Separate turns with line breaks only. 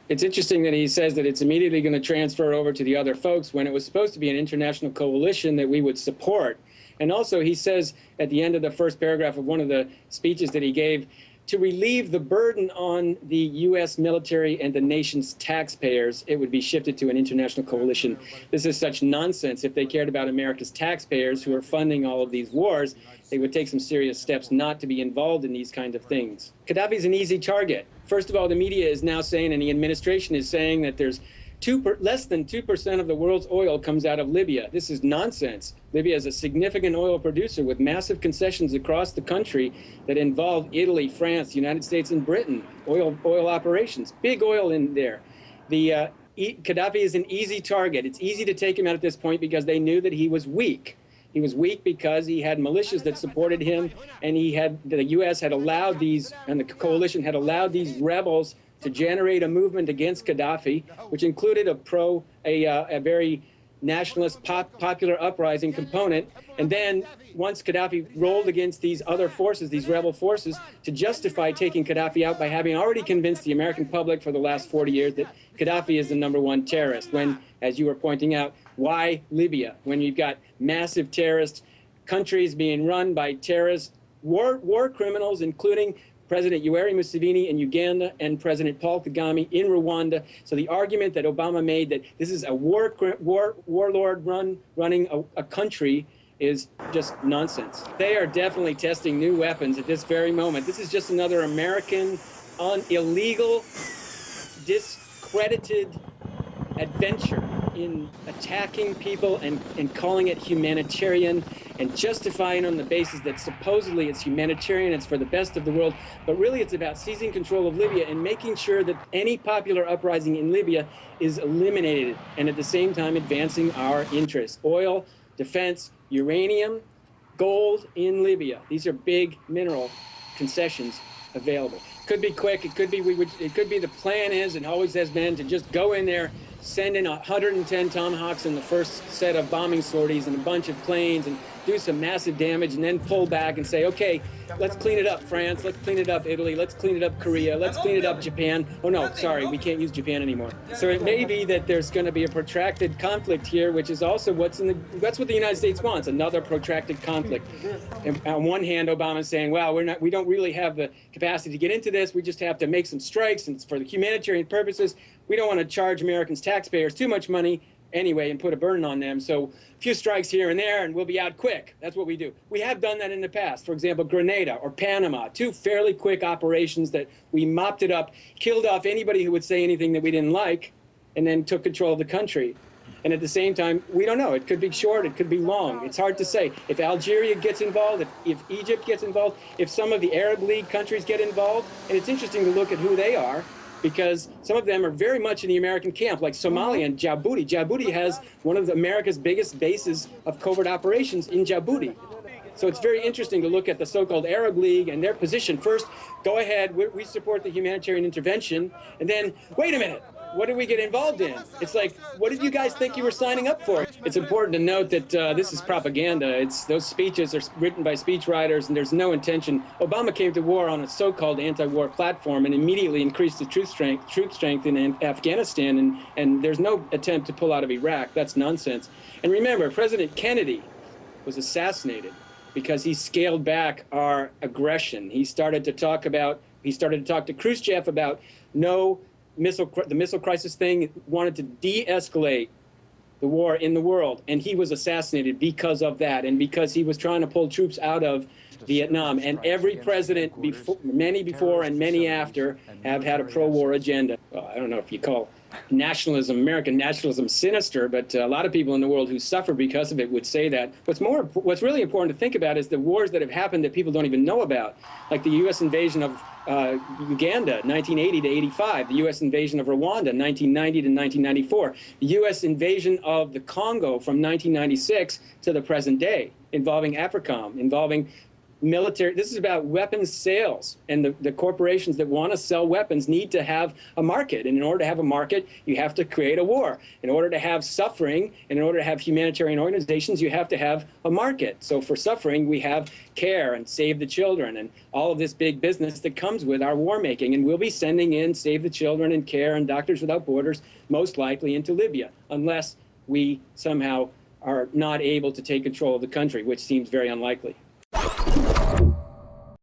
It's interesting that he says that it's immediately going to transfer over to the other folks when it was supposed to be an international coalition that we would support. And also he says at the end of the first paragraph of one of the speeches that he gave, to relieve the burden on the U.S. military and the nation's taxpayers, it would be shifted to an international coalition. This is such nonsense. If they cared about America's taxpayers who are funding all of these wars, they would take some serious steps not to be involved in these kinds of things. Gaddafi's an easy target. First of all, the media is now saying, and the administration is saying, that there's less than 2% of the world's oil comes out of Libya. This is nonsense. Libya is a significant oil producer with massive concessions across the country that involve Italy, France, the United States, and Britain. Oil operations, big oil in there. Gaddafi is an easy target. It's easy to take him out at this point because they knew that he was weak. He was weak because he had militias that supported him, and the U.S. had allowed these, and the coalition had allowed these rebels to generate a movement against Gaddafi, which included a very nationalist, popular uprising component. And then once Gaddafi rolled against these other forces, these rebel forces, to justify taking Gaddafi out by having already convinced the American public for the last 40 years that Gaddafi is the #1 terrorist, when, as you were pointing out, why Libya? When you've got massive terrorist countries being run by terrorist war criminals, including President Yoweri Museveni in Uganda and President Paul Kagame in Rwanda. So the argument that Obama made that this is a warlord running a country is just nonsense. They are definitely testing new weapons at this very moment. This is just another American illegal, discredited adventure in attacking people and calling it humanitarian and justifying on the basis that supposedly it's humanitarian, it's for the best of the world, but really it's about seizing control of Libya and making sure that any popular uprising in Libya is eliminated, and at the same time advancing our interests. Oil, defense, uranium, gold in Libya. These are big mineral concessions available. Could be quick, it could be the plan is and always has been to just go in there, send in 110 Tomahawks in the first set of bombing sorties and a bunch of planes and do some massive damage, and then pull back and say, okay, let's clean it up, France, let's clean it up, Italy, let's clean it up, Korea, let's clean it up, Japan. Oh no, sorry, we can't use Japan anymore. So it may be that there's going to be a protracted conflict here, which is also that's what the United States wants, another protracted conflict. And on one hand, Obama's saying, well, we don't really have the capacity to get into this, we just have to make some strikes, and it's for the humanitarian purposes. We don't want to charge Americans, taxpayers, too much money anyway and put a burden on them. So a few strikes here and there and we'll be out quick. That's what we do. We have done that in the past. For example, Grenada or Panama, two fairly quick operations that we mopped it up, killed off anybody who would say anything that we didn't like, and then took control of the country. And at the same time, we don't know. It could be short, it could be long. It's hard to say. If Algeria gets involved, if Egypt gets involved, if some of the Arab League countries get involved, and it's interesting to look at who they are, because some of them are very much in the American camp, like Somalia and Djibouti. Djibouti has one of America's biggest bases of covert operations in Djibouti. So it's very interesting to look at the so-called Arab League and their position. First, go ahead, we support the humanitarian intervention, and then, wait a minute, what did we get involved in? It's like, what did you guys think you were signing up for? It's important to note that this is propaganda. Those speeches are written by speechwriters, and there's no intention. Obama came to war on a so-called anti-war platform and immediately increased the troop strength in Afghanistan, and there's no attempt to pull out of Iraq. That's nonsense. And remember, President Kennedy was assassinated because he scaled back our aggression. He started to talk to Khrushchev about the missile crisis thing, wanted to de-escalate the war in the world, and he was assassinated because of that, and because he was trying to pull troops out of Vietnam. And every president, many before and many after, have had a pro-war agenda. Well, I don't know if you call nationalism, American nationalism, sinister, but a lot of people in the world who suffer because of it would say that. What's really important to think about is the wars that have happened that people don't even know about, like the U.S. invasion of Uganda, 1980 to 85, the U.S. invasion of Rwanda, 1990 to 1994, the U.S. invasion of the Congo from 1996 to the present day, involving AFRICOM, involving military. This is about weapons sales, and the corporations that want to sell weapons need to have a market. And in order to have a market, you have to create a war. In order to have suffering, and in order to have humanitarian organizations, you have to have a market. So for suffering, we have CARE and Save the Children and all of this big business that comes with our war making. And we'll be sending in Save the Children and CARE and Doctors Without Borders most likely into Libya, unless we somehow are not able to take control of the country, which seems very unlikely.